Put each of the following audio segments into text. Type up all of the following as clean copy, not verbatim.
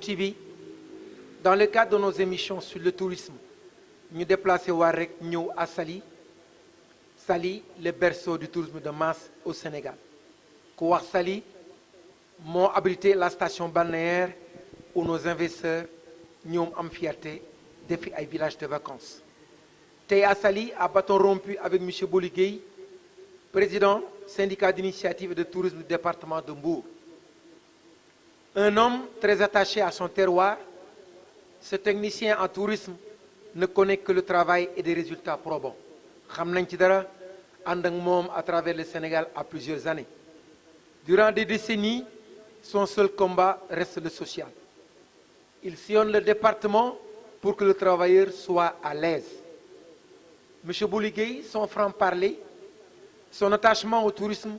TV, dans le cadre de nos émissions sur le tourisme, nous déplaçons à Saly. Saly, le berceau du tourisme de masse au Sénégal. Kouar Saly m'ont abrité la station balnéaire où nos investisseurs ont en fierté défi un village de vacances. T'es à Saly, à bâton rompu avec M. Boligui, président syndicat d'initiative de tourisme du département de Mbour. Un homme très attaché à son terroir, ce technicien en tourisme ne connaît que le travail et des résultats probants. Xam nañ ci dara ànd ak moom à travers le Sénégal à plusieurs années. Durant des décennies, son seul combat reste le social. Il sillonne le département pour que le travailleur soit à l'aise. M. Boligui, son franc-parler, son attachement au tourisme,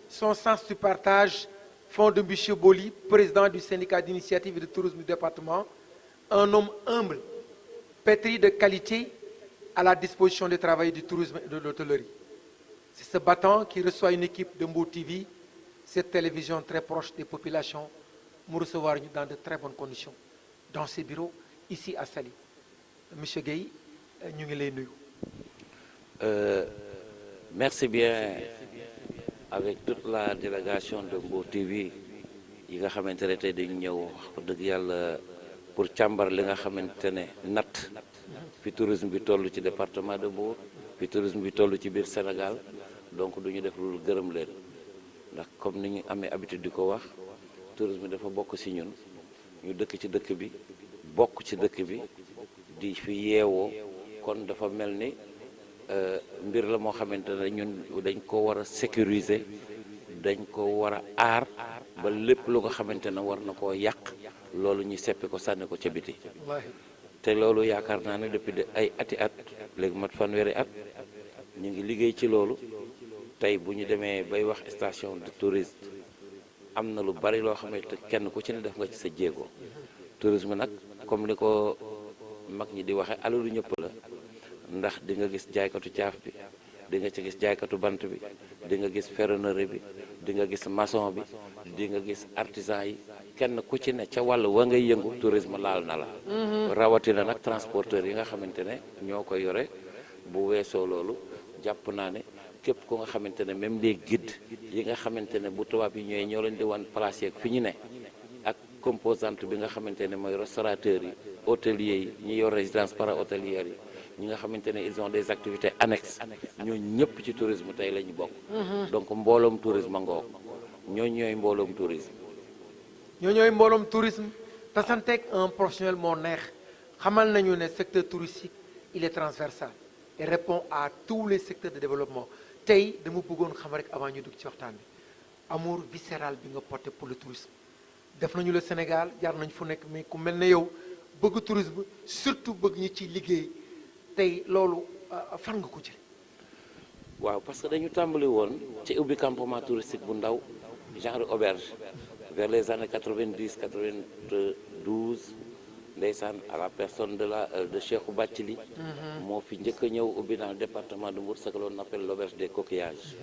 son sens du partage font de M. Boli, président du syndicat d'initiative de tourisme du département, un homme humble, pétri de qualité, à la disposition des travailleurs du tourisme et de l'hôtellerie. C'est ce battant qui reçoit une équipe de Mbour TV, cette télévision très proche des populations, nous recevoir dans de très bonnes conditions, dans ses bureaux, ici à Saly. Monsieur Gueye, nous sommes là. Merci bien avec toute la délégation de Mbour TV yi nga xamante ne tey dañu ñëw wax dëgg yàlla pour càmbar li nga xamante ne natt fi tourisme bi toll ci département de Mbour fi tourisme bi toll ci biir Sénégal donc duñu def lu gërëm leen ndax comme ni ñu amee habitude di ko wax tourisme dafa bokk ci ñun ñu dëkk ci dëkk bi bokk ci dëkk bi di fi yeewoo kon dafa mel ni mbir la moo xamante ne ñun dañ ko war a sécuriser dañ ko war a aar ba lépp lu nga xamante ne war na koo yàq loolu ñu seppi ko sànni ko ca biti te loolu yaakaar naa ne depuis ay ati at léegi mat fanweeri at ñu ngi liggéey ci loolu tey bu ñu demee bay wax station de tourisme am na lu bari loo xamante kenn ku ci ne def nga ci sa jéego tourisme nag comme ni ko mag ñi di waxe alalu ñëpp la ndax di nga gis jaaykatu caaf bi di nga ci gis jaaykatu bant bi di nga gis ferronnerie bi di nga gis maçon bi di nga gis artisan yi kenn ku ci ne ca wàll wa ngay yëngu tourisme laal na la rawatina nag transporteur yi nga xamante ne ñoo ko yore bu weesoo loolu jàpp naa ne képp ku nga xamante ne même les guides yi nga xamante ne bu tubaab yi ñooy ñoo leen di wan place yeeg fi ñu ne ak composante bi nga xamante ne mooy restaurateur yi hôteliers yi ñi yor résidence para-hôtelière yi ñi nga xamante ne ils ont des activités annexes ñoo ñëpp ci tourisme tey la ñu bokk donc mbooloom tourisme ngoog ñoo ñooy mbooloom tourisme tourisme tasanteeg un professionnel moo neex xamal nañu ne secteur touristique il est transversal et répond à tous les secteurs de développement tey dama bëggoon xam rek avant ñu dugg ci waxtaan bi amour viscéral bi nga porté pour le tourisme def nañu le Sénégal jaar nañ fu nekk mais ku mel ne yow bëgg tourisme surtout bëgg ñi ci liggéey tey loolu fan nga ko jël waaw parce que dañu tàmbali woon ci ubbi campement touristique bu ndaw genre auberge vers les années 90 92 ndeysaan à la personne de Cheikhou Bathily moo fi njëkk a ñëw ubbi dans le département de Mbour ce que l'on appelle l'auberge des coquillages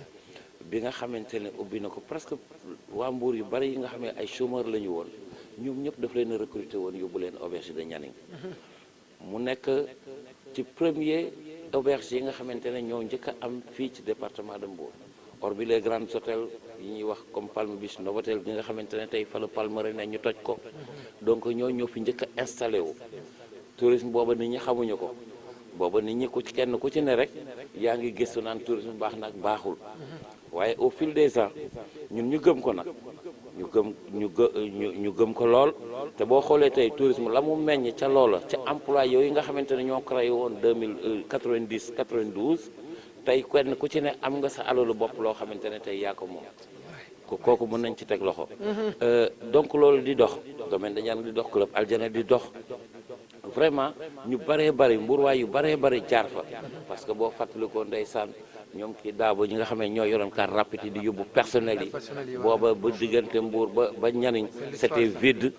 bi nga xamante ne ubbi na ko presque waa Mbour yu bari yi nga xam ne ay chômeurs la ñu woon ñoom ñëpp daf leen a recruter woon yóbbu leen auberge de Nianing mu nekk ci premier auberge yi nga xamante ne ñoo njëkk a am fii ci département de Mbour hormis les grands hôtels yi ñuy wax comme Palme Beach Novotel bi nga xamante ne tey fa la Palmeraie ne ñu toj ko donc ñoo fi njëkk a installé wu tourisme booba nit ñi xamuñu ko booba nit ñi ku ci kenn ku ci ne rek yaa ngi gëstu naan tourisme baax nag baaxul waaye au fil des ans ñun ñu gëm ko nag ñu gëm ko lool te boo xoolee tey tourisme la mu meññ ca loola ca emploi yooyu nga xamante ne ñoo créé woon 2090 92 tey kenn ku ci ne am nga sa alalu bopp loo xamante ne tey yaa ko moom kooku mën nañ ci teg loxo donc loolu di dox domaine de Nianing di dox club Aljana di dox vraiment ñu bëree bëri mbuurwaay yu bëree bëri jaar fa parce que boo fàttalikoo ndeysaan ñoom kii daabo ñi nga xam ne ñoo yoroon car rapide yi di yóbbu personnel yi booba ba diggante Mbour ba Nianing c'était vide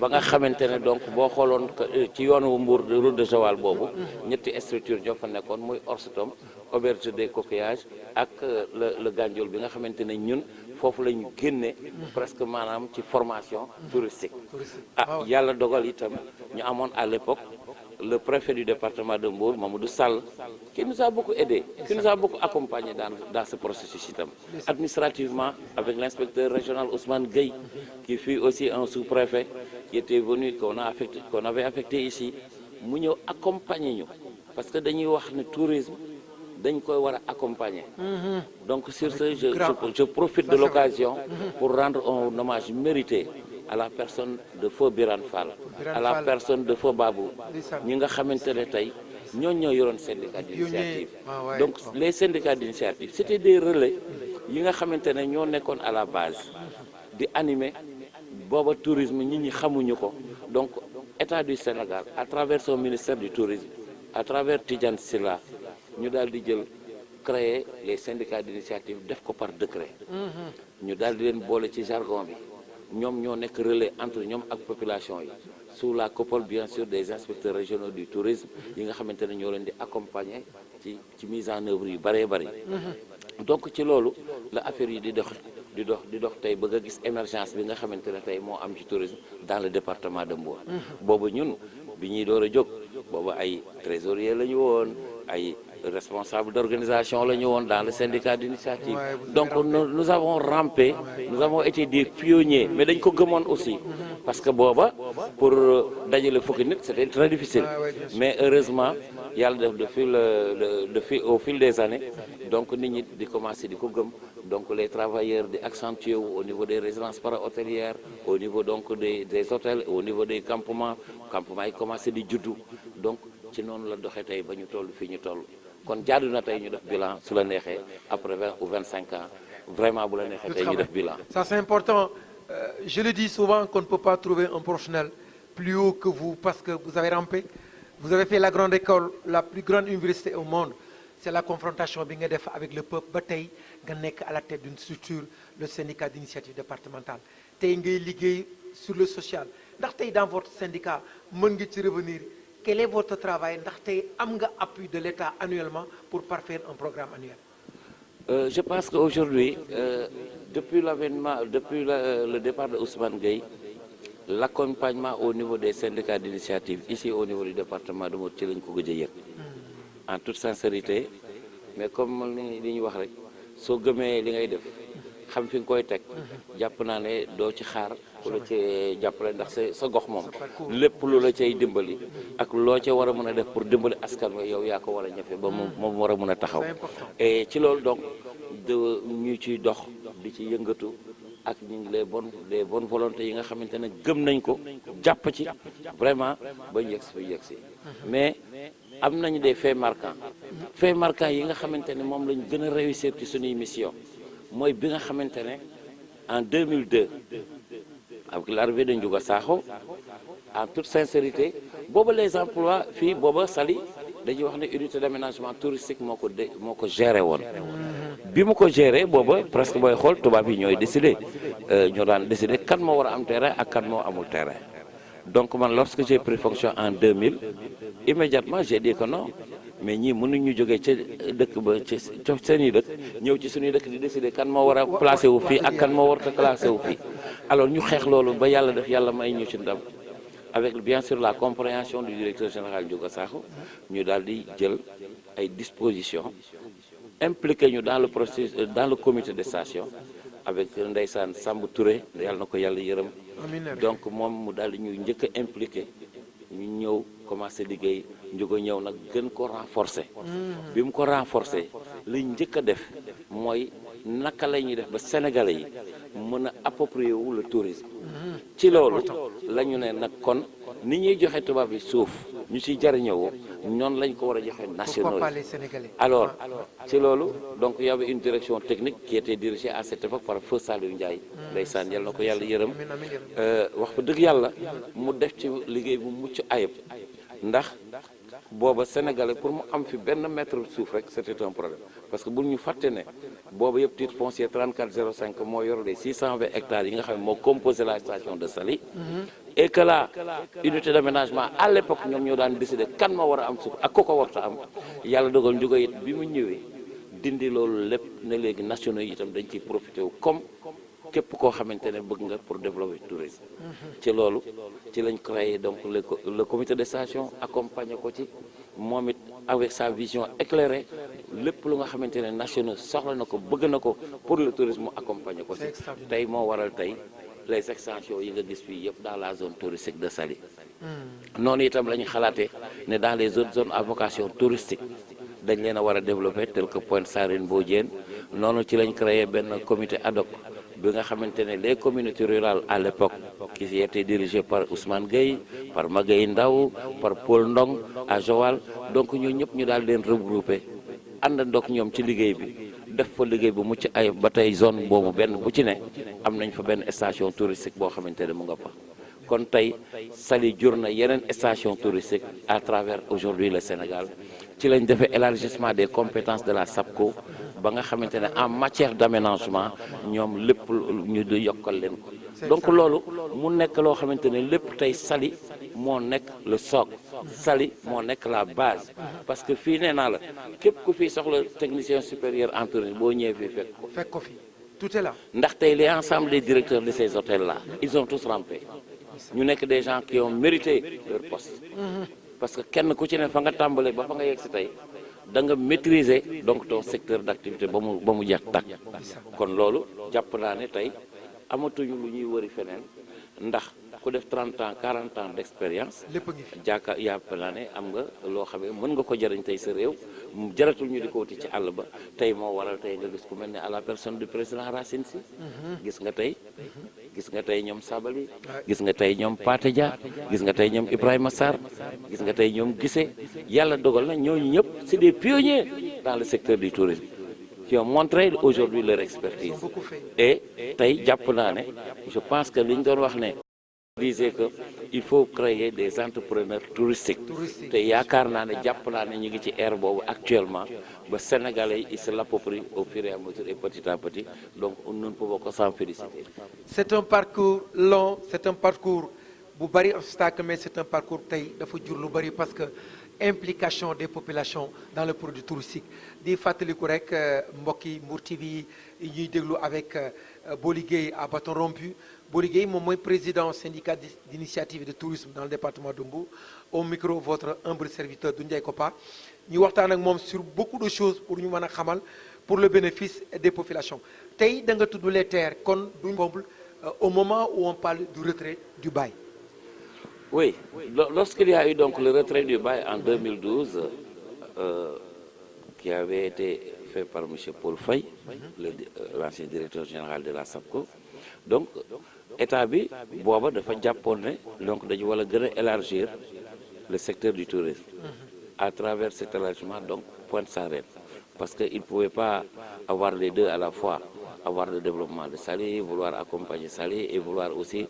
ba nga xamante ne donc boo xooloon ci yoonu Mbour de route de Joal boobu ñetti structure ñoo fa nekkoon muy Orsetom auberge des coquillages ak le Gandiol bi nga xamante ne ñun foofu la ñu génne presque maanaam ci formation touristique. Ah ouais. yàlla dogal itam ñu amoon à l'époque le préfet du département de Mbour, Mamadou Sall, qui nous a beaucoup aidé, qui nous a beaucoup accompagné dans ce processus itam. Administrativement, avec l'inspecteur régional Ousmane Gueye, qui fut aussi un sous-préfet, qui était venu, qu'on avait affecté ici, mu ñëw accompagner ñu, parce que dañuy wax ne tourisme dañ koy war a accompagner. Donc sur ce, je profite de l'occasion pour rendre un hommage mérité à la personne de Feu Birane Fall, à la personne de Feu Babou, ñi nga xamante ne tey ñoo yoroon syndicat d'initiative. Donc les syndicats d'initiative c'était des relais yi nga xamante ne ñoo nekkoon à la base di animer booba tourisme nit ñi xamuñu ko. Donc État du Sénégal à travers son ministère du tourisme, à travers Tidiane Sylla, ñu daal di jël créer les syndicats d'initiative def ko par décret. ñu daal di leen boole ci jargon bi. ñoom ñoo nekk relais entre ñoom ak population yi sous la coupole bien sûr des inspecteurs régionaux du tourisme yi nga xamante ne ñoo leen di accompagner ci mise en œuvre yu bëree bëri. Donc ci loolu la affaire yi di dox tey bëgg a gis émergence bi nga xamante ne tey moo am ci tourisme dans le département de Mbour. boobu ñun bi ñuy door a jóg boobu ay trésorier la ñu woon ay responsable d'organisation la ñu woon dans le syndicat d'initiative. Donc nous avons rampé, nous avons été des pionniers, mais dañ ko gëmoon aussi parce que booba pour dajale fukki nit c'était très difficile. Mais heureusement yàlla def au fil des années donc nit ñi di commencer di ko gëm. Donc les travailleurs di accentuer au niveau des résidences para-hôtelières, au niveau donc des hôtels, au niveau des campements yi commencé di juddu. Donc ci noonu la doxee tey ba ñu toll fii ñu toll. Kon jaadu na tey ñu def bilan su la neexee après 20 ou 25 ans vraiment bu la neexee tey ñu def bilan. Ça c'est important. Je le dis souvent qu'on ne peut pas trouver un professionnel plus haut que vous parce que vous avez rampé, vous avez fait la grande école, la plus grande université au monde. C'est la confrontation bi nga def avec le peuple ba tey nga nekk à la tête d'une structure, le syndicat d'initiative départementale. Tey ngay liggéey sur le social ndax tey dans votre syndicat mën nga ci revenir. Quel est votre travail ndax tey am nga appui de l'État annuellement pour parfaire un programme annuel? Je pense qu'aujourd'hui, depuis le départ de Ousmane Gueye, l'accompagnement au niveau des syndicats d'initiative ici au niveau du département de Mbour ci lañ ko gëj a yëg. En toute sincérité, mais comme li ñu wax rek soo gëmee li ngay def xam fi nga koy teg jàpp naa ne doo ci xaar ku la ci jàppale ndax sa gox moom lépp lu la cay dimbali ak loo ca war a mën a def pour dimbali askan wi yow yaa ko war a ñafe ba moom war a mën a taxaw. Et ci loolu donc ñu ciy dox di ci yëngatu ak ñu les bonnes volontés yi nga xamante ne gëm nañ ko jàpp ci vraiment ba yegg si mais am nañu des faits marquants yi nga xamante ne moom lañu gën a réussir ci suñuy mission mooy bi nga xamante ne en 2002 avec l'arrivée de Ndiouga Sakho en toute sincérité booba les emplois fii booba Saly dañuy wax ne unité d'aménagement touristique moo ko géré woon bi mu ko géré booba presque booy xool tubaab yi ñooy décider ñoo daan décider kan moo war a am terrain ak kan moo amul terrain. Donc man lorsque j'ai pris fonction en 2000 immédiatement j'ai dit que non mais ñii mënuñu jógee ca dëkk ba ci seeni dëkk ñëw ci suñuy dëkk di décider kan moo war a placé wu fii ak kan moo war a placé wu fii. Alors ñu xeex loolu ba yàlla def yàlla may ñu ci ndam avec bien sûr la compréhension du directeur général Ndiouga Sakho ñu daal di jël ay dispositions impliqué ñu dans le processus dans le comité de station avec ndeysaan Samb Touré yàlla na ko yàlla yërëm. Donc moom mu daal di ñuy njëkk a impliqué ñu ñëw commencé liggéey Ndiouga ñëw nag gën ko renforcer. bi mu ko renforcer li njëkk a def mooy naka la ñuy def ba sénégalais yi mën a approprier wu le tourisme. ci loolu la ñu ne nag kon ni ñuy joxe tubaab yi suuf ñu ciy jariñoo ñoon lañ ko war a joxe nationaux yi. Alors ci loolu donc il y avait une direction technique qui était dirigée à cette époque par Feu Saliou Ndiaye. ndeysaan yal na ko yàlla yërëm. wax fa dëgg yàlla mu def ci liggéey bu mucc ayib ndax booba sénégalais pour mu am fi benn mètre suuf rek c'était un problème parce que bu ñu fàtte ne booba yëpp titre foncier 3405 moo yor les 620 hectares yi nga xam ne moo composé la station de Saly. Et que la unité d'aménagement à l'époque ñoom ñoo daan décider kan moo war a am suuf ak ku ko warta am yàlla dogal Ndiouga it bi mu ñëwee dindi loolu lépp ne léegi nationaux yi itam dañ ciy profité wu comme képp koo xamante ne bëgg nga pour développer tourisme. ci loolu ci lañ créé donc le comité de station accompagné ko ci moom it avec sa vision éclairée lépp lu nga xamante ne nationaux soxla na ko bëgg na ko pour le tourisme accompagné ko ci tey moo waral tey les extensions yi nga gis fii yëpp dans la zone touristique de Saly. noonu itam la ñu xalaatee ne dans les autres zones à vocation touristique dañ leen a war a développer tel que Pointe Sarène Mbodiène noonu ci lañ créé benn comité ad hoc bi nga xamante ne les communautés rurales à l'époque qui étaient dirigées par Ousmane Gueye par Magaye Ndaw par Paul Ndong à Joal donc ñoo ñëpp ñu daal leen regrouper àndandoog ñoom ci liggéey bi def fa liggéey bu mucc ay ba tey zone boobu benn bu ci ne am nañ fa benn station touristique boo xamante ne mu nga fa kon tey Saly jur na yeneen station touristique à travers aujourd'hui le Sénégal ci lañ defee élargissement des compétences de la SAPCO ba nga xamante ne en matière d'aménagement ñoom lépp ñu di yokkal leen ko donc loolu mu nekk loo xamante ne lépp tey Saly moo nekk le socle Saly moo nekk la base parce que fii nee naa la képp ku fii soxla technicien supérieur en tourisme boo ñëwee fii fekk ko fi tout est là. ndax tey les ensemble des directeurs de ces hôtels là ils ont tous rampé ñu nekk des gens qui ont mérité leur poste parce que kenn ku ci ne fa nga tàmbalee ba fa nga yegg si tey da nga maîtriser donc ton secteur d'activité ba mu jeex tàkk kon loolu jàpp naa ne tey amatuñu lu ñuy wëri feneen ndax ku def 30 ans 40 ans d'expérience lépp ngi fi jàkka yàpp naa ne am nga loo xam ne mën nga ko jëriñ tey sa réew jaratul ñu di ko wuti ci àll ba tey moo waral tey nga gis ku mel ne à la personne du président Racine Sy gis nga tey ñoom Sabali gis nga tey ñoom Pathé Dia gis nga tey ñoom Ibrahima Sarr gis nga tey ñoom Guissé yàlla dogal na ñooñu ñëpp c'est des pionniers dans le secteur du tourisme qui ont montré aujourd'hui leur expertise et tey jàpp naa ne je pense que li ñu doon wax ne disait que il faut créer des entrepreneurs touristiques te yaakaar naa ne jàpp naa ne ñu ngi ci ère boobu actuellement ba Sénégalais yi ils se l'approprient au fur et à mesure et petit à petit donc nous ne pouvons que s'en féliciter. C'est un parcours long, c'est un parcours bu bari obstacle mais c'est un parcours tey dafa jur lu bari parce que implication des populations dans le produit touristique di fàttaliku rek mbokki Mbour TV yi ñuy déglu avec Boly Gueye à bâton rompu. Boly Gueye moom mooy président syndicat d'initiative de tourisme dans le département de Mbour au micro votre humble serviteur Doudou Ndiaye Kopa ñu waxtaan ak moom sur beaucoup de choses pour ñu mën a xamal pour le bénéfice des populations tey da nga tudd les terres kon duñ comble au moment où on parle du retrait du bail. Oui, lorsqu'il y a eu donc le retrait du bail en 2012 qui avait été fait par M. Paul Faye, l'ancien directeur général de la SAPCO, donc état bi booba dafa jàppoon ne donc dañu war a gën a élargir le secteur du tourisme à travers cet élargissement donc Pointe Sarène parce que il pouvait pas avoir les deux à la fois avoir le développement de Saly vouloir accompagner Saly et vouloir aussi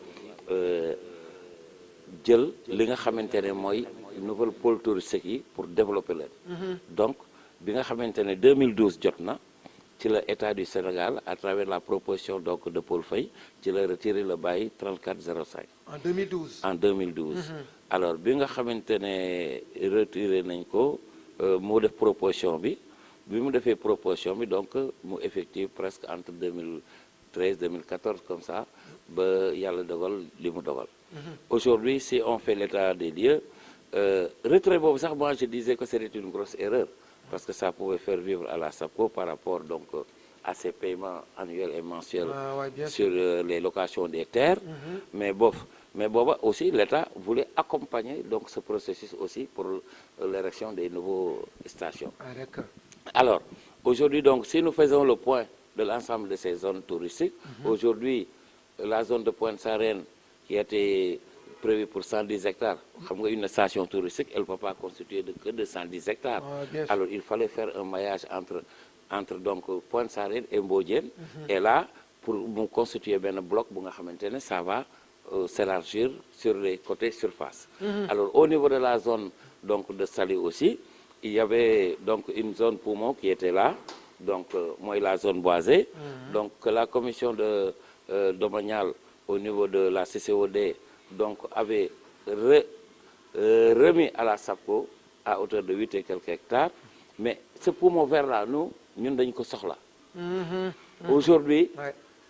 jël li nga xamante ne mooy nouvelle pôle touristique yi pour développer leen donc bi nga xamante ne 2012 jot na ci la état du Sénégal à travers la proposition donc de Paul Faye ci la retiré le bail 3405 en 2012 alors bi nga xamante ne retiré nañ ko mu def proposition bi mu defee proposition bi donc mu effective presque entre 2013 2014 comme ça ba yàlla dogal li mu dogal aujourd'hui si on fait l'état des lieux retrait boobu sax moi je disais que c'était une grosse erreur parce que ça pouvait faire vivre à la SAPCO par rapport donc à ces paiements annuels et mensuels sur les locations des terres mais booba aussi l'État voulait accompagner donc ce processus aussi pour l'érection des nouveaux stations. Alors aujourd'hui donc si nous faisons le point de l'ensemble de ces zones touristiques aujourd'hui la zone de Pointe Sarène qui a été prévu pour 110 hectares. Xam nga une station touristique, elle ne peut pas constituer que de 110 hectares. Alors il fallait faire un maillage entre donc Pointe Sarène et Mbodiène. Et là, pour mu constituer benn bloc bu nga xamante ne ça va s'élargir sur les côtés surface. Alors au niveau de la zone donc de Saly aussi, il y avait donc une zone poumon qui était là, donc mooy la zone boisée. Donc la commission de domaniale au niveau de la CCOD donc avait remis à la SAPCO à hauteur de 8 et quelques hectares. Mais ce poumon vert là, nous, ñun dañ ko soxla. Aujourd'hui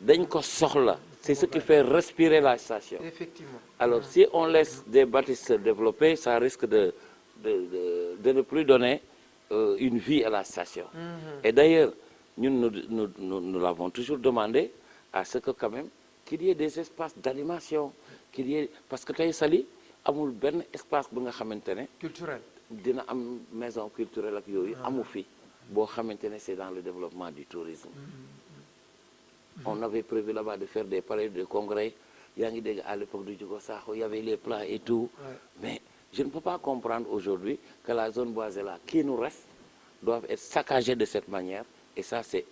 dañ ko soxla. C'est ce qui fait respirer la station. Effectivement. Alors si on laisse des bâtisses se développer, ça risque de ne plus donner une vie à la station. Et d'ailleurs, nous l'avons toujours demandé à ce que quand même qu'il y ait des espaces d'animation, qu'il y ait parce que tey Saly amul benn espace bu nga xamante ne Culturel. dina am maison culturelle ak yooyu amu fi boo xamante ne c'est dans le développement du tourisme. On avait prévu là-bas de faire des palais de congrès. yaa ngi dégg à l'époque du Djigo Sakho, il y avait les plats et tout. Mais je ne peux pas comprendre aujourd'hui que la zone boisée là qui nous reste doivent être saccagées de cette manière. Et ça, c'est...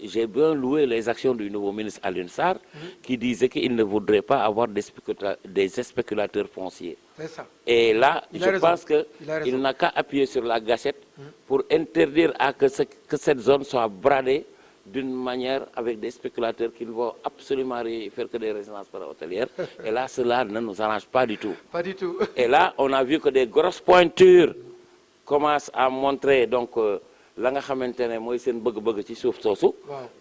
j'ai bien loué les actions du nouveau ministre Alioune Sarr qui disait qu'il ne voudrait pas avoir des spéculateurs fonciers. C'est ça. Et là, je pense qu'il n'a qu'à appuyer sur la gâchette pour interdire à que cette zone soit bradée d'une manière avec des spéculateurs qui ne vont absolument rien faire que des résidences para-hôtelières. Et là, cela ne nous arrange pas du tout. Pas du tout. Et là, on a vu que des grosses pointures commencent à montrer donc la nga xamante ne mooy seen bëgg-bëgg ci suuf soosu.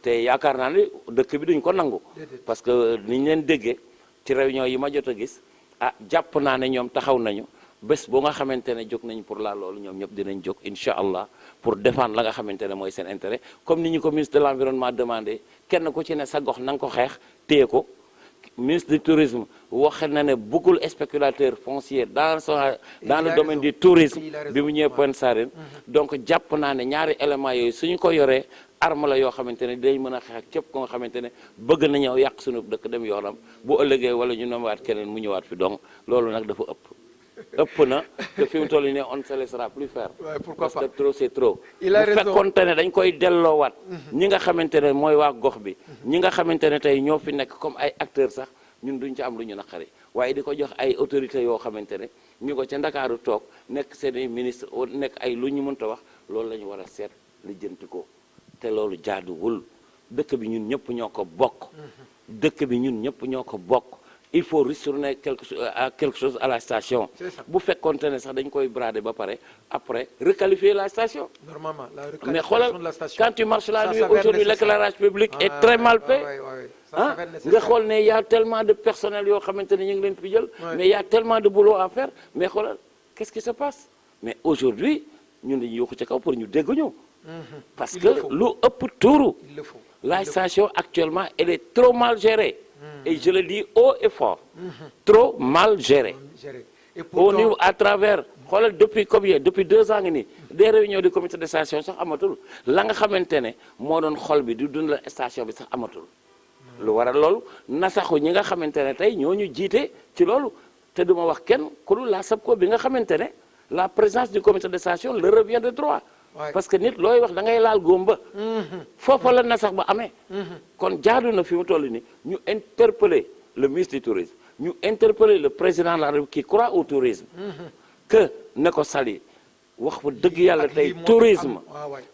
te yaakaar naa ne dëkk bi duñ ko nangu. parce que ni ñu leen déggee ci réunion yi ma jot a gis jàpp naa ne ñoom taxaw nañu bés boo nga xamante ne jóg nañ pour la loolu ñoom ñëpp dinañ jóg incha allah pour défendre la nga xamante ne mooy seen intérêt comme ni ñu ko ministre de l'environnement demandé kenn ku ci ne sa gox na nga ko xeex téye ko. Ministre du tourisme wax na ne bëggul spéculateur foncier dans le domaine du tourisme bi mu ñëwee Pointe Sarène donc jàpp naa ne ñaari éléments yooyu suñu ko yoree arme la yoo xamante ne dañ mën a xeex ak képp ko nga xamante ne bëgg na ñëw yàq suñu dëkk dem yoonam bu ëllëgee wala ñu namawaat keneen mu ñëwaat fi donc loolu nag dafa ëpp na te fi mu toll nii on ne se laissera plus faire. Pourquoi parce que trop c'est trop. Il a raison. bu fekkoonte ne dañ koy delloowaat. ñi nga xamante ne mooy waa gox bi. ñi nga xamante ne tey ñoo fi nekk comme ay acteurs sax ñun duñ ci am lu ñu naqari waaye di ko jox ay autorités yoo xamante ne ñu ko ca Ndakaaru toog nekk seen i ministre nekk ay lu ñu mënta wax loolu la ñu war a seet lijjanti ko te loolu jaaduwul dëkk bi ñun ñëpp ñoo ko bokk. dëkk bi ñun ñëpp ñoo ko bokk. Il faut retourner quelque chose à la station. Bu fekkoonte ne sax dañ koy brader ba pare après requalifier la station. Normalement, la mais requalification de la station. quand tu marches la nuit aujourd'hui l'éclairage public est très mal fait. nga xool ne y a tellement de personnel yoo xamante ne ñu ngi leen fi jël. mais il y a tellement de boulot à faire mais xoolal qu'est-ce qui se passe mais aujourd'hui ñun dañuy yokku ci kaw pour ñu dégg ñu. parce que lu ëpp tuuru. La station actuellement elle est trop mal gérée. Et je le dis haut et fort, trop mal géré. Au niveau à travers, depuis combien? Depuis 2 ans ni des réunions du comité de station sax amatul la nga xamante ne moo doon xol bi du dund la station bi sax amatul. lu waral loolu nasaxu ñi nga xamante ne tey ñoo ñu jiite ci loolu te duma wax kenn ku dul la SAPCO bi nga xamante ne la présence du comité de station le revient de droit. parce que nit looy wax da ngay laal góom ba. foofa la na sax ba amee. kon jaadu na fi mu toll ni ñu interpeller le ministre du tourisme ñu interpeller le président de la République qui croit au tourisme. que ne ko Saly wax fa dëgg yàlla tey tourisme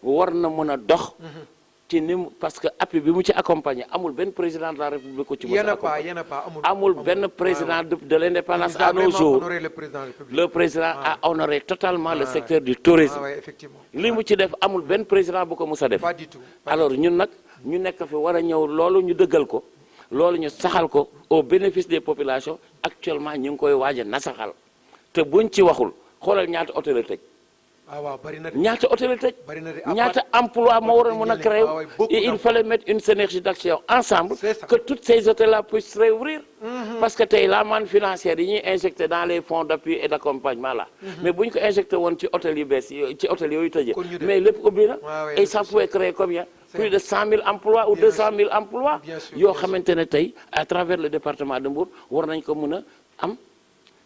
war na mën a dox. ci ni parce que appui bi mu ci accompagné amul benn président de la République ko ci mos a accompagné amul benn président de l'indépendance à nos jours le président a honoré totalement le secteur du tourisme li mu ci def amul benn président bu ko mos a def alors ñun nag ñu nekk fi war a ñëw loolu ñu dëggal ko loolu ñu saxal ko au bénéfice des populations actuellement ñu ngi koy waaj a nasaxal te buñ ci waxul xoolal ñaata hôtel la tëj ñaata hôtel la tëj ñaata emploi moo waroon mën a créer et il fallait mettre une synergie d'action ensemble que toutes ces hôtels là puissent réouvrir parce que tey la manne financière yi ñuy injecté dans les fonds d'appui et d'accompagnement là mais bu ñu ko injecté woon ci hôtel yu bees ci hôtel yooyu tëjee mais lépp ubbi na et ça pouvait créer combien plus de 100 000 emplois ou 200 000 emplois yoo xamante ne tey à travers le département de Mbour war nañ ko mën a am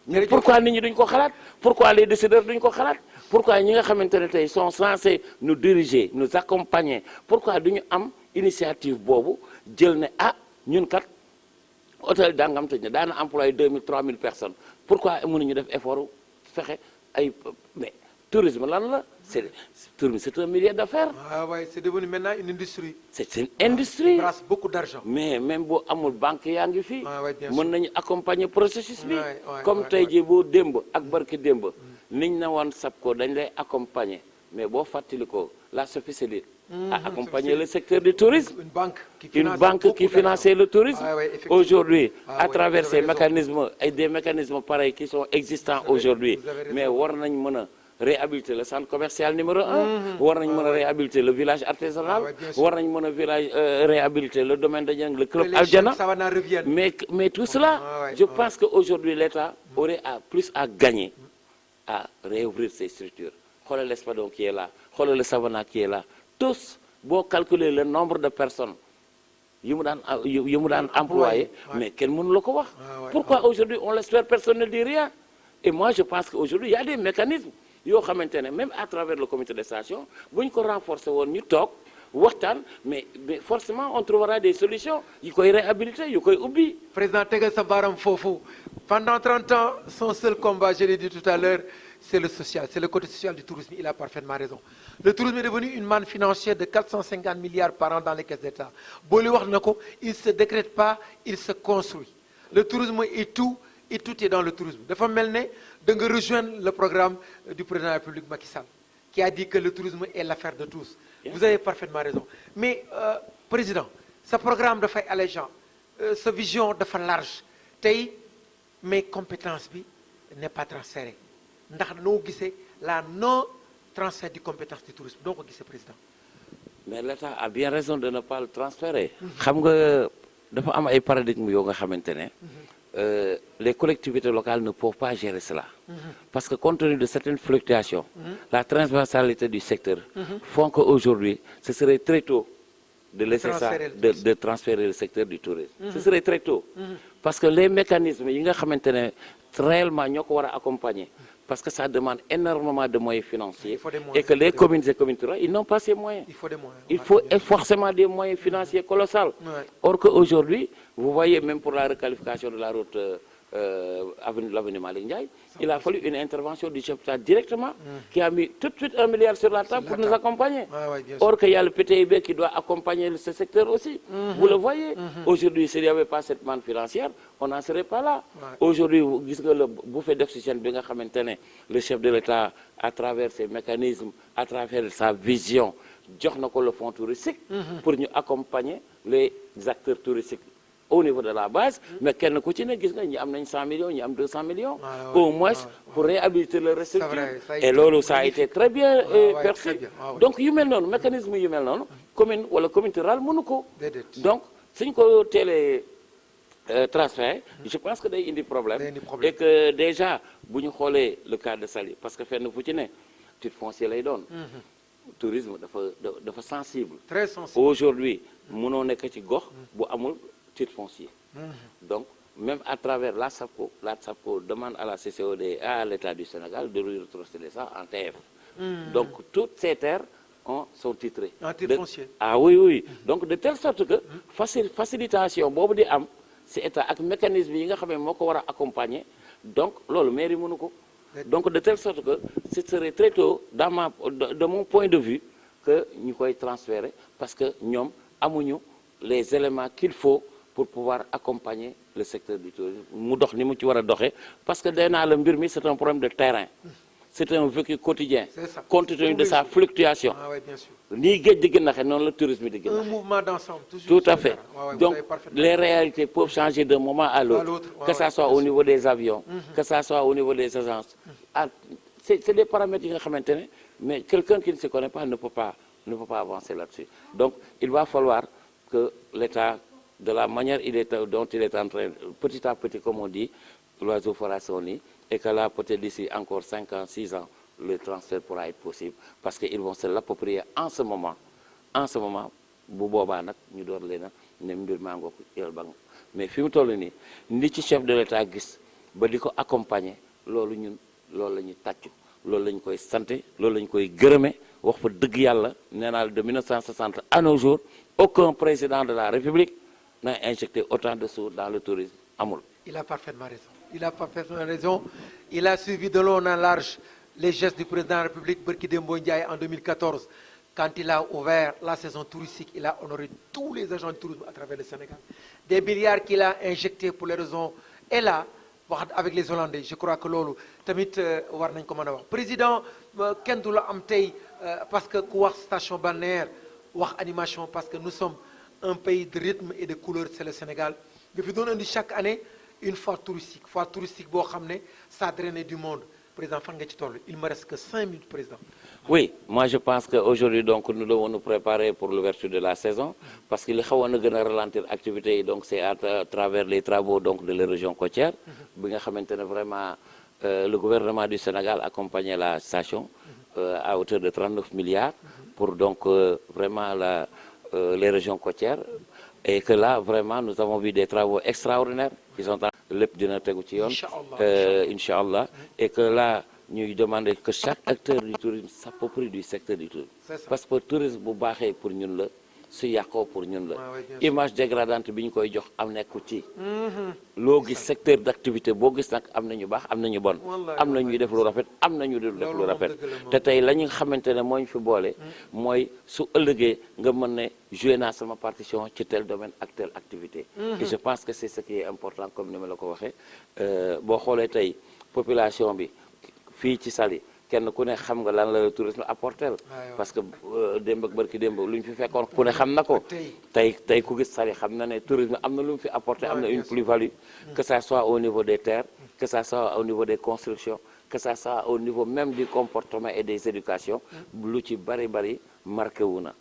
mais pourquoi nit ñi duñ ko xalaat pourquoi les décideurs duñ ko xalaat pourquoi ñi nga xamante ne tey sont censés nous diriger nous accompagner pourquoi duñu am initiative boobu jël ne ñun kat hôtel dangam tëj na daana employé 2000 3000 personnes pourquoi mënuñu def effort fexe ay mais tourisme lan la c'est un millier d'affaires. C'est devenu maintenant une industrie. C'est une industrie. Qui brasse beaucoup d'argent. Mais même boo amul banque yaa ngi fi. mën nañu accompagner processus bi. comme tey jii boo démb ak barki démb. niñ na woon SAPCO dañ lay accompagner mais boo fàttali ko la SOFICELID a accompagné le secteur du tourisme. Une banque qui finançait le tourisme. Ah, ouais, aujourd'hui, ah, à ouais, travers ces raison. mécanismes et des mécanismes pareils qui sont existants aujourd'hui, vous avez raison. mais war nañ mën a réhabiliter le centre commercial numéro 1, war nañ mën a réhabiliter le village artisanal, war nañ mën a réhabiliter le domaine de Niang, le club Aljana. Mais tout cela, je pense qu'aujourd'hui l'État aurait plus à gagner à réouvrir ces structures. Xoolal l'Espadon qui est là, xoolal le Savana qui est là, tous boo calculer le nombre de personnes yu mu daan employé, mais kenn mënu la ko wax. Pourquoi aujourd'hui on l'espère, personne ne dit rien? Et moi je pense qu'aujourd'hui il y a des mécanismes yoo xamante ne même à travers le comité de station bu ñu ko renforcer woon ñu toog waxtaan, mais forcément on trouvera des solutions yu koy réhabiliter yu koy ubbi. Président tegal sa baaram foofu. Pendant 30 ans son seul combat, je l'ai dit tout à l'heure, c'est le social, c'est le côté social du tourisme. Il a parfaitement raison. Le tourisme est devenu une manne financière de 450 milliards par an dans les caisses d'État. Booli wax na ko, il ne se décrète pas, il se construit. Le tourisme est tout, et tout est dans le tourisme. Dafa mel ne da nga rejoindre le programme du président de la République Macky Sall, qui a dit que le tourisme est l'affaire de tous. Vous avez parfaitement raison. Mais président, ce programme dafay allégeant, sa vision dafa large. Tey mais compétence bi n'est pas transférée. Ndax noo gisee la non transfert du compétence du tourisme doo ko gisee président. Mais l'État a bien raison de ne pas le transférer. xam nga dafa am ay paradigmes yoo nga xamante ne les collectivités locales ne peuvent pas gérer cela. Parce que compte tenu de certaines fluctuations, la transversalité du secteur font qu'aujourd'hui ce serait très tôt de laisser ça, de transférer le secteur du tourisme. Ce serait très tôt. Parce que les mécanismes yi nga xamante ne réellement ñoo ko war a accompagner, parce que ça demande énormément de moyens financiers, et que les communes et communautés rurales, ils n'ont pas ces moyens. Il faut des moyens. Il faut forcément des moyens financiers colossaux. Or qu'aujourd'hui, vous voyez même pour la requalification de la route l'avenue Malick Ndiaye, il a fallu une intervention du chef d'État directement, qui a mis tout de suite 1 milliard sur la table pour nous accompagner. Or qu'il y a le PTIB qui doit accompagner ce secteur aussi. Vous le voyez. Aujourd'hui, s'il n'y avait pas cette manne financière, on n'en serait pas là. Aujourd'hui, vous voyez le bouffée d'oxygène, le chef de l'État, à travers ses mécanismes, à travers sa vision, jox na ko le fonds touristique pour ñu accompagner les acteurs touristiques au niveau de la base, mais kenn ku ci ne gis nga ñi am nañ 100 millions, ñi am 200 millions, au moins pour réhabiliter le restructure. Et loolu ça a été très bien perçu. Donc yu mel noonu mécanisme yu mel noonu commune wala communauté rurale mënu ko. Donc suñ ko teelee transfert, je pense que day indi problème. Et que déjà bu ñu xoolee le cas de Saly, parce que fenn fu ci ne titre foncier lay doon. Tourisme dafa sensible. Très sensible. Aujourd'hui mënoo nekk ci gox bu amul titre foncier. Donc même à travers la SAPCO demande à la CCOD et à l'État du Sénégal de retrocéder ça en TF. Donc toutes ces terres sont titrées. En titre foncier. Ah oui. Donc de telle sorte que facilitation boobu di am ci état ak mécanisme yi nga xam ne moo ko war a accompagner, donc loolu mairie mënu ko. Donc de telle sorte que ce serait très tôt de mon point de vue que ñu koy transférer, parce que ñoom amuñu les éléments qu'il faut pour pouvoir accompagner le secteur du tourisme mu dox ni mu ci war a doxee, parce que day naa la mbir mi c'est un problème de terrain, c'est un vécu quotidien compte tenu de sa fluctuation. Nii géej di gën a xe noonu la tourisme di gën a xe. Un mouvement d'ensemble. Tout à fait. Donc les réalités peuvent changer d'un moment à l'autre, que ça soit au niveau des avions, que ça soit au niveau des agences. C'est des paramètres yi nga xamante ne, mais quelqu'un qui ne se connaît pas ne peut pas avancer là-dessus. Donc il va falloir que l'État, de la manière dont il est en train, petit à petit comme on dit, l'oiseau fera son nid, et que là peut-être d'ici encore 5 ans, 6 ans, le transfert pourra être possible, parce qu'ils vont se l'approprier en ce moment bu boobaa nag ñu door leen a ne mbir maa ngoog yel ba mais fi mu toll nii ni ci chef de l'État gis ba di ko accompagner, loolu la ñuy tàccu, loolu la ñu koy santé, loolu la ñu koy gërëme. Wax fa dëgg yàlla nee naa de 1960 à nos jours aucun président de la République n'a injecté autant de sous dans le tourisme, amul. Il a parfaitement raison. Il a suivi de long en large les gestes du président de la République Barki Dembo Ndiaye en 2014, quand il a ouvert la saison touristique. Il a honoré tous les agents de tourisme à travers le Sénégal. Des milliards qu'il a injectés pour les raisons. Et là, wax avec les Hollandais je crois que loolu tamit war nañ ko mën a wax président kenn du la am tey parce que ku wax station balnéaire wax animation parce que nous sommes un pays de rythme et de couleur c'est le Sénégal nga fi doon indi chaque année une foire touristique boo xam ne ça draine du monde président fan nga ci toll il me reste que 5 minutes président. Oui, moi je pense qu'aujourd'hui donc nous devons nous préparer pour l'ouverture de la saison parce que li xawoon na gën a ralentir activités yi donc c'est à travers les travaux donc de la région côtière bi nga xamante ne vraiment le gouvernement du Sénégal accompagnait la station à hauteur de 39 milliards pour donc vraiment les régions côtières et que là vraiment nous avons vu des travaux extraordinaires qui sont en lépp dina tegu ci yoon incha allah et que là ñuy demander que chaque acteur du tourisme s'approprie du secteur du tourisme parce que tourisme bu baaxee pour ñun la su yàqoo pour ñun la image dégradante bi ñu koy jox am nekku ci loo gis secteur d'activité boo gis nag am nañu baax am nañu bon am na ñuy def lu rafet am na ñu def lu rafet te tey la ñu xamante ne moo ñu fi boole mooy su ëllëgee nga mën ne jouer naa sama partition ci tel domaine ak telle activité et je pense que c'est ce qui est important comme ni ma la ko waxee boo xoolee tey population bi fii ci Saly kenn ku ne xam nga lan la tourisme apporter parce que démb ak barki démb lu ñu fi fekkoon ku ne xam na ko tey ku gis Saly xam na ne tourisme am na lu mu fi apporter am na une plus-value que ça soit au niveau des terres que ça soit au niveau des constructions que ça soit au niveau même du comportement et des éducations lu ci bari marqué wu na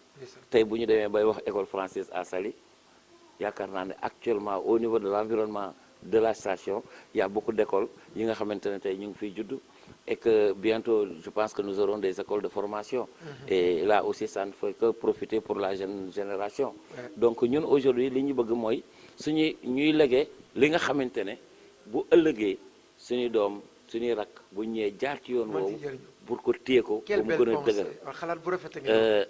tey bu ñu demee bay wax école française à Saly yaakaar naa ne actuellement au niveau de l'environnement de la station il y a beaucoup d'écoles yi nga xamante ne tey ñu ngi fiy judd et que bientôt je pense que nous aurons des écoles de formation et là aussi ça ne fait que profiter pour la jeune génération donc ñun aujourd'hui li ñu bëgg mooy ñuy léguer li nga xamante ne bu ëllëgee suñuy doom suñuy rakk bu ñëwee jaar ci yoon woowu pour ko téye ko ba mu gën a dëgër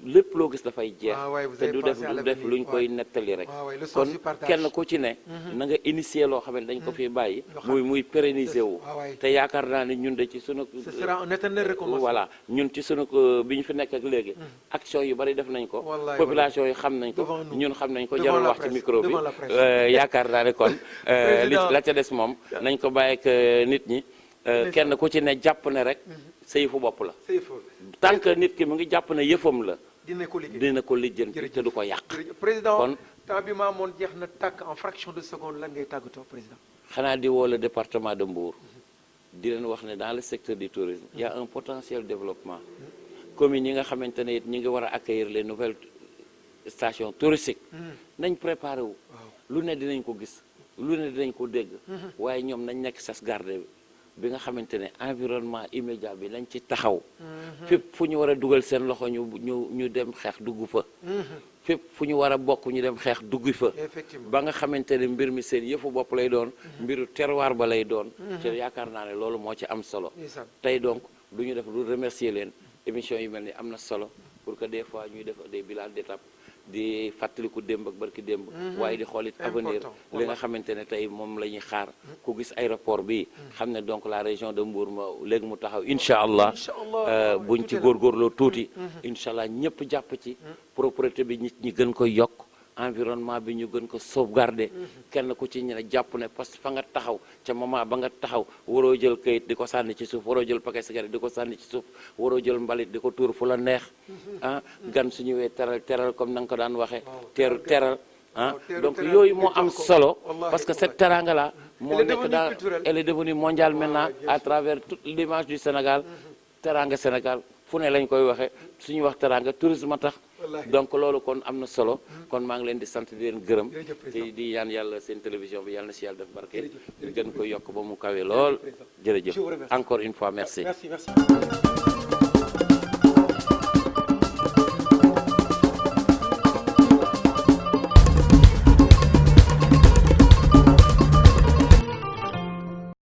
lépp loo gis dafay jeex te du def luñ koy nettali rek kon kenn ku ci ne na nga initier loo xam ne dañ ko fi bàyyi muy pérenniser wu te yaakaar naa ne ñun de ci sunu ce sera un éternel recommencement voilà ñun ci sunu bi ñu fi nekk ak léegi action yu bari def nañ ko population yi xam nañ ko ñun xam nañ ko jarul wax ci micro bi yaakaar naa ne kon la ca des moom nañ ko bàyyi ak nit ñi kenn ku ci ne jàpp ne rek sa yëfu bopp la tant que nit ki mu ngi jàpp ne yëfam la dina ko lijjanti te du ko yàq président kon temps bi maa moon jeex na tàkk en fraction de seconde lan ngay tàggatoo président xanaa di woo le département de Mbour di leen wax ne dans le secteur du tourisme il y a un potentiel développement communes yi nga xamante ne it ñu ngi war a accueillir les nouvelles stations touristiques nañ préparé wu lu ne dinañ ko gis lu ne dinañ ko dégg waaye ñoom nañ nekk sas garde bi nga xamante ne environnement immédiat bi nañ ci taxaw fépp fu ñu war a dugal seen loxo ñu dem xeex dugg fa fépp fu ñu war a bokk ñu dem xeex dugg fa ba nga xamante ne mbir mi seen yëfu bopp lay doon mbiru terroir ba lay doon te yaakaar naa ne loolu moo ci am solo tey donc du ñu def lu remercier leen émission yi mel ni am na solo pour que des fois ñuy def des bilans d'étape di fàttaliku démb ak barki démb waaye di xoolit avenir li nga xamante ne tey moom la ñuy xaar ku gis aéroport bi xam ne donc la région de Mbour ma léegi mu taxaw incha allah buñ ci góorgóorloo tuuti incha allah ñëpp jàpp ci propreté bi nit ñi gën koy yokk environnement bi ñu gën ko sauvegarder kenn ku ci ñu ne jàpp ne parce que fa nga taxaw ca moment ba nga taxaw waroo jël kayit di ko sànni ci suuf waroo jël paquet cigarette di ko sànni ci suuf waroo jël mbalit di ko tuur fu la neex gan su ñëwee teral comme na nga ko daan waxee teral donc yooyu moo am solo parce que cette teranga là moo nekk daal elle est devenue mondiale maintenant à travers toute l'image du Sénégal teranga Sénégal fu ne lañ koy waxee suñu wax teranga tourisme tax donc loolu kon am na solo kon maa ngi leen di sant di leen gërëm te di ñaan yàlla seen télévision bi yàlla na si yàlla def barke gën ko yokk ba mu kawe lool jërëjëf encore une fois merci